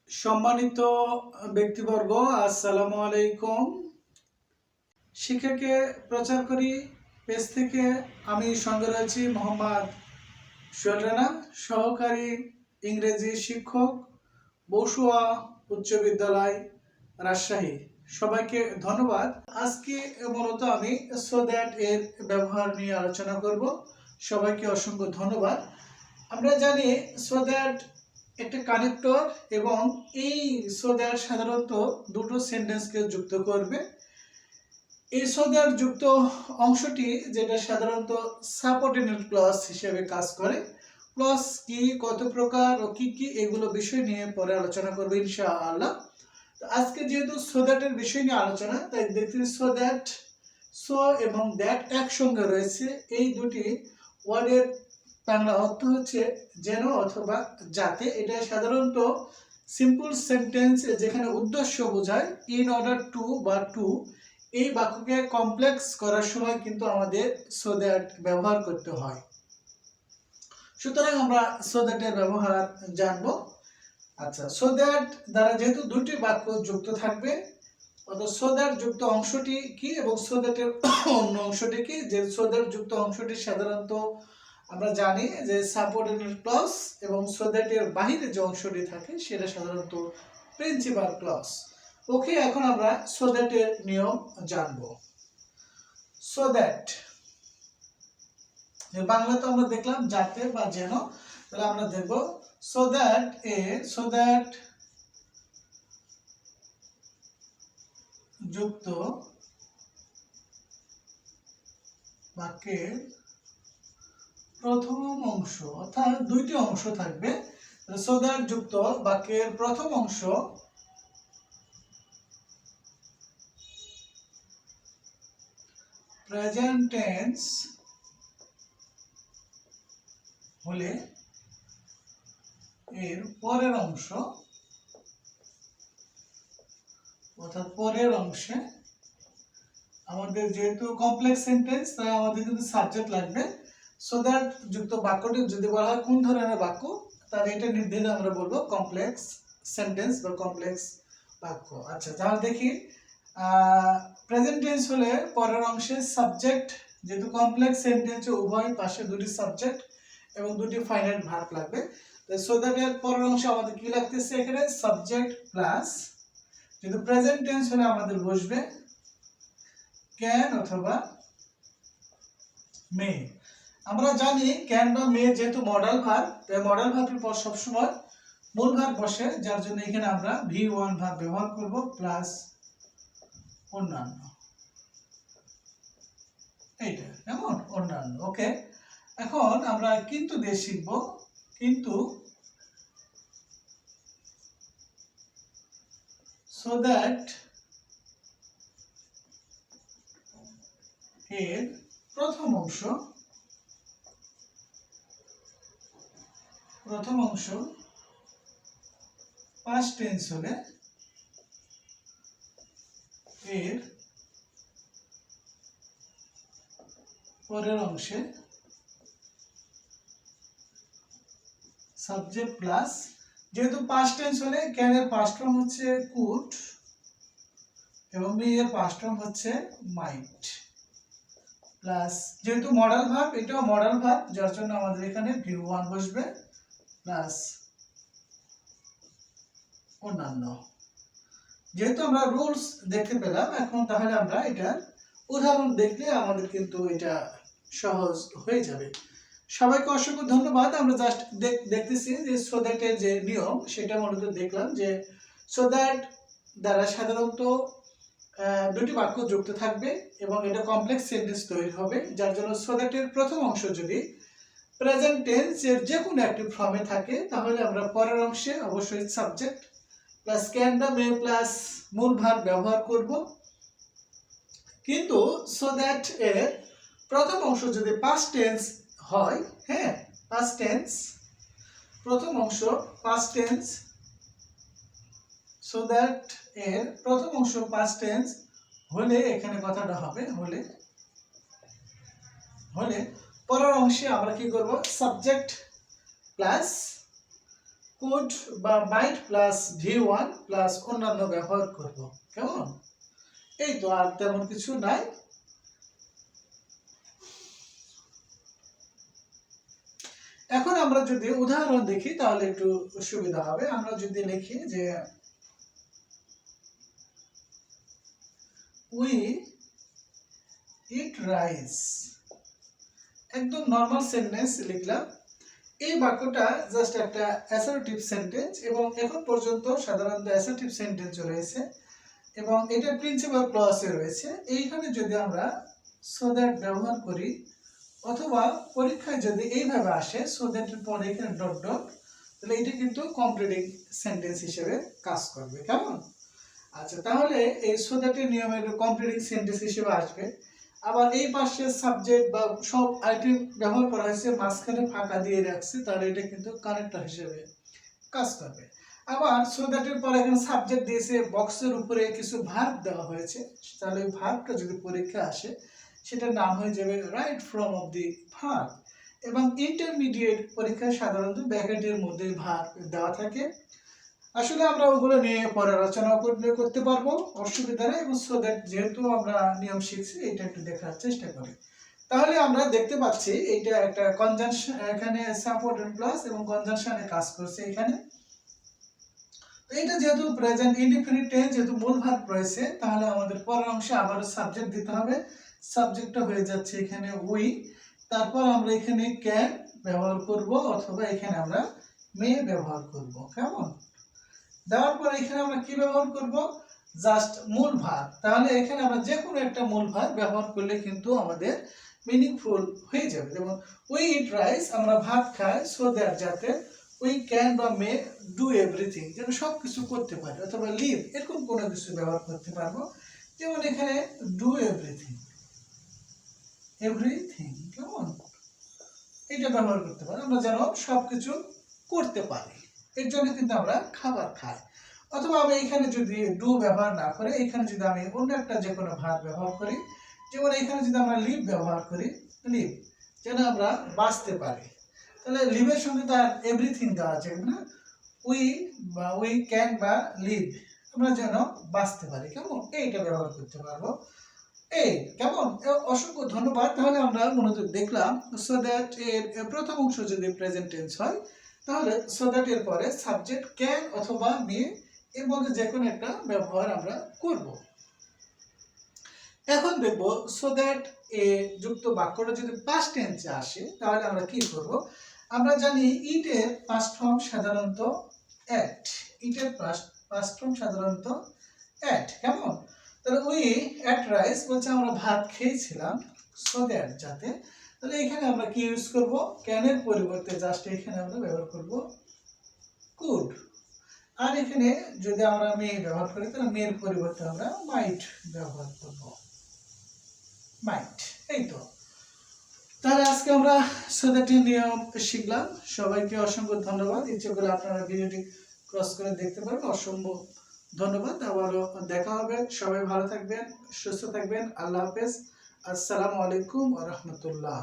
সম্মানিত ব্যক্তিবর্গ, আসসালামু আলাইকুম। শিক্ষাকে প্রচার করি পেজ থেকে আমি সঙ্গে রয়েছি মোহাম্মদ সোহেল রানা, সহকারী ইংরেজি শিক্ষক, বসুয়া উচ্চ বিদ্যালয়, রাজশাহী। সবাইকে ধন্যবাদ। আজকে মূলত আমি সো দ্যাট এর ব্যবহার নিয়ে আলোচনা করব। সবাইকে অসংখ্য ধন্যবাদ। আমরা জানি সো দ্যাট একটা কানেক্টর এবং এই সো দ্যাট সাধারণত দুটো সেন্টেন্সকে যুক্ত করবে। এই সো দ্যাট যুক্ত অংশটি যেটা সাধারণত সাবঅর্ডিনেট ক্লজ হিসেবে কাজ করে। ক্লজ কি, কত প্রকার ও কি কি, এগুলো বিষয় নিয়ে পরে আলোচনা করবো ইনশাআল্লাহ। আজকে যেহেতু সো দ্যাটের বিষয় নিয়ে আলোচনা, তাই দেখছি সো দ্যাট, সো এবং দ্যাট একসঙ্গে রয়েছে। এই দুটি ওয়ার্ডের বাংলা অর্থ হচ্ছে যেন অথবা যাতে। এটা সাধারণত সিম্পল সেন্টেন্স, যেখানে উদ্দেশ্য বোঝায়। ইন অর্ডার টু বা টু, এই বাক্যকে কমপ্লেক্স করার সময় কিন্তু আমাদের সো দ্যাট ব্যবহার করতে হয়। সুতরাং আমরা সো দ্যাটের ব্যবহার জানবো। আচ্ছা, সো দ্যাট দ্বারা যেহেতু দুটি বাক্য যুক্ত থাকবে, অর্থাৎ সো দ্যাট যুক্ত অংশটি কি এবং সো দ্যাটের অন্য অংশটি কি। যে সো দ্যাট যুক্ত অংশটি সাধারণত আমরা জানি যে সাবঅর্ডিনেট ক্লজ, এবং সো দ্যাট এর বাহিরে যে অংশটি থাকে সেটা সাধারণত প্রিন্সিপাল ক্লজ। ওকে, এখন আমরা সো দ্যাট এর নিয়ম জানব। সো দ্যাট বাংলা তো আমরা দেখলাম যাতে বা যেন, তাহলে আমরা দেখব সো দ্যাট সো দ্যাট যুক্ত বাক্যের প্রথম অংশ, অর্থাৎ দুইটি অংশ থাকবে। সো দ্যাট যুক্ত বাক্যের প্রথম অংশ প্রেজেন্ট টেন্স হলে এর পরের অংশ, অর্থাৎ পরের অংশে আমাদের যেহেতু কমপ্লেক্স সেন্টেন্স, তাই আমাদের কিন্তু সাবজেক্ট লাগবে। সো দ্যাট যুক্ত বাক্যটি যদি বলা হয় কোন ধরনের বাক্য, তাহলে এটা নির্দ্বিধায় আমরা বলবো কমপ্লেক্স সেন্টেন্স বা কমপ্লেক্স বাক্য। আচ্ছা, তাহলে দেখি প্রেজেন্ট টেন্স হলে পরের অংশে সাবজেক্ট, যেহেতু কমপ্লেক্স সেন্টেন্সে উভয় পাশে দুটি সাবজেক্ট এবং দুটি ফাইনাইট ভার্ব লাগবে। সো দ্যাট এর পরের অংশে আমাদের কি লাগতেছে, এখানে সাবজেক্ট প্লাস, যেহেতু প্রেজেন্ট টেন্স হলে আমাদের বসবে ক্যান অথবা মে। আমরা জানি ক্যান বা মে যেহেতু মডাল ভার্ব, তাই মডাল ভার্বের পর সবসময় মূল ভার্ব বসে, যার জন্য এখানে আমরা V1 ভার্ব ব্যবহার করব প্লাস অন্যান্য, এইটা কেমন অন্যান্য। ওকে, এখন আমরা কিন্তু দিয়ে শিখব। কিন্তু সো দ্যাট এর প্রথম অংশ পাস্ট টেন্স হলে এর পরের অংশে সাবজেক্ট প্লাস, যেহেতু পাস্ট টেন্স হলে ক্যান এর পাস্ট ফর্ম হচ্ছে কুড এবং মে এর পাস্ট ফর্ম হচ্ছে মাইট, প্লাস যেহেতু মডাল ভার্ব, এটাও মডাল ভার্ব, যার জন্য আমাদের এখানে V1 বসবে প্লাস অন্যান্য। যেহেতু আমরা রুলস দেখতে পেলাম, এখন তাহলে আমরা এটার উদাহরণ দেখলে আমাদের কিন্তু এটা সহজ হয়ে যাবে। সবাইকে অসংখ্য ধন্যবাদ। আমরা জাস্ট দেখতেছি যে সো দ্যাট এর যে নিয়ম, সেটা মূলত দেখলাম যে সো দ্যাট দ্বারা সাধারণত দুটি বাক্য যুক্ত থাকবে এবং এটা কমপ্লেক্স সেন্টেন্স তৈরি হবে, যার জন্য সো দ্যাট এর প্রথম অংশ যদি প্রেজেন্ট টেন্স এর যে কোনো একটি ফর্মে থাকে, তাহলে আমরা পরের অংশে অবশ্যই সাবজেক্ট প্লাস ক্যান বা মে প্লাস মূল ভার্ব ব্যবহার করব। কিন্তু সো দ্যাট এর প্রথম অংশ যদি পাস্ট টেন্স হয়, হ্যাঁ পাস্ট টেন্স, প্রথম অংশ পাস্ট টেন্স, সো দ্যাট এর প্রথম অংশ পাস্ট টেন্স হলে এখানে কথাটা হবে হলে পরের অংশে আমরা কি করব, সাবজেক্ট প্লাস কুড বা মাইট প্লাস V1 প্লাস অন্যান্য ব্যবহার করব। কেমন? এই তো, আর তেমন কিছু নাই। এখন আমরা যদি উদাহরণ দেখি তাহলে একটু সুবিধা হবে। আমরা যদি লিখি যে উই ইট রাইস, একদম নর্মাল সেন্টেন্স লিখলাম। এই বাক্যটা জাস্ট একটা অ্যাসার্টিভ সেন্টেন্স এবং এখন পর্যন্ত সাধারণত অ্যাসার্টিভ সেন্টেন্স রয়েছে এবং এটা প্রিন্সিপাল ক্লজে রয়েছে। এইখানে যদি আমরা সো দ্যাট ব্যবহার করি অথবা পরীক্ষায় যদি এইভাবে আসে সো দ্যাট এর পরে এখানে ডট ডট, তাহলে এটা কিন্তু কমপ্লিটিং সেন্টেন্স হিসেবে কাজ করবে। কেমন? আচ্ছা, তাহলে এই সো দ্যাট এর নিয়মে কমপ্লিটিং সেন্টেন্স হিসেবে আসবে। আবার এই পাশে সাবজেক্ট বা সব আইটেম ব্যবহার করা হয়েছে, মাঝখানে ফাঁকা দিয়ে রাখছে, তাহলে এটা কিন্তু কানেক্টর হিসেবে কাজ করবে। আবার সো দ্যাট এর পরে এখানে সাবজেক্ট দিয়েছে, বক্সের উপরে কিছু ভার্ব দেওয়া হয়েছে, তাহলে ওই ভার্বটা যদি পরীক্ষা আসে সেটার নাম হয়ে যাবে right from of the verb. এবং ইন্টারমিডিয়েট পরীক্ষায় সাধারণত ব্র্যাকেটের মধ্যে ভার্ব দেওয়া থাকে। আসলে আমরা ওগুলো নিয়ে পরে আলোচনা করতে পারবো, অসুবিধা নেই। এবং সো দ্যাট যেহেতু আমরা নিয়ম শিখছি, এটা একটু দেখার চেষ্টা করি। তাহলে আমরা দেখতে পাচ্ছি এটা একটা কনজাংশন, এখানে সাপোর্টেড প্লাস এবং কনজাংশনে কাজ করছে এখানে। তো এটা যেহেতু প্রেজেন্ট ইনডিফিনিট টেন্স, যেহেতু মূল ভার্ব রয়েছে, তাহলে আমাদের পরের অংশে আবার সাবজেক্ট দিতে হবে। সাবজেক্টটা হয়ে যাচ্ছে এখানে উই, তারপর আমরা এখানে ক্যান ব্যবহার করব অথবা এখানে আমরা মে ব্যবহার করব। কেমন? দেওয়ার পর এখানে আমরা কি ব্যবহার করব? জাস্ট মূল ভার্ব। তাহলে এখানে আমরা যে কোনো একটা মূল ভার্ব ব্যবহার করলে কিন্তু আমাদের মিনিংফুল হয়ে যাবে। যেমন উই ইট রাইস, আমরা ভাত খাই, সো দ্যাট যাতে উই ক্যান বা মে ডু এভরিথিং, যেন সব কিছু করতে পারি, অথবা লিভ, এরকম কোনো কিছু ব্যবহার করতে পারবো। যেমন এখানে ডু এভরিথিং, এভরিথিং, কেমন? এটা ব্যবহার করতে পারি, আমরা যেন সব কিছু করতে পারি। এর জন্য কিন্তু আমরা খাবার খাই। অথবা আমি এখানে যদি ডু ব্যবহার না করে এখানে যদি আমি অন্য একটা যে কোনো ভার্ব ব্যবহার করি, যেমন এখানে যদি আমরা লিভ ব্যবহার করি, লিভ, যেন আমরা বাঁচতে পারি, তাহলে লিভের সঙ্গে তার এভরিথিং দেওয়া আছে না, উই বা উই ক্যান বা লিভ, আমরা যেন বাঁচতে পারি। কেমন? এইটা ব্যবহার করতে পারবো। এই কেমন? অসংখ্য ধন্যবাদ। তাহলে আমরা মনোযোগ দেখলাম সো দ্যাট এর প্রথম অংশ যদি প্রেজেন্ট টেন্স হয়, তাহলে সো দ্যাট এর পরে সাবজেক্ট ক্যান অথবা মে, এর মধ্যে যে কোনো একটা ব্যবহার আমরা করব। এখন দেখব সো দ্যাট এ যুক্ত বাক্যটা যদি পাস্ট টেন্সে আসে তাহলে আমরা কি করব? আমরা জানি ইট এর পাস্ট ফর্ম সাধারণত অ্যাট, ইটের পাস্ট ফর্ম সাধারণত অ্যাট। কেমন? তাহলে উই অ্যাট রাইস বলছে আমরা ভাত খেয়েছিলাম, সো দ্যাট যাতে, তাহলে এখানে আমরা কি ইউজ করব? ক্যানের পরিবর্তে জাস্ট এখানে আমরা ব্যবহার করব কুড। আর এখানে যদি আমরা মে ব্যবহার করি তাহলে মেয়ের পরিবর্তে আমরা মাইট ব্যবহার করব, মাইট। এই তো, তাহলে আজকে আমরা সো দ্যাট এর নিয়ম শিখলাম। সবাইকে অসংখ্য ধন্যবাদ। ইচ্ছে করে আপনারা ভিডিওটি ক্রস করে দেখতে পারেন। অসংখ্য ধন্যবাদ। আবারও দেখা হবে। সবাই ভালো থাকবেন, সুস্থ থাকবেন। আল্লাহ হাফেজ। আসসালামু আলাইকুম ওয়া রাহমাতুল্লাহ।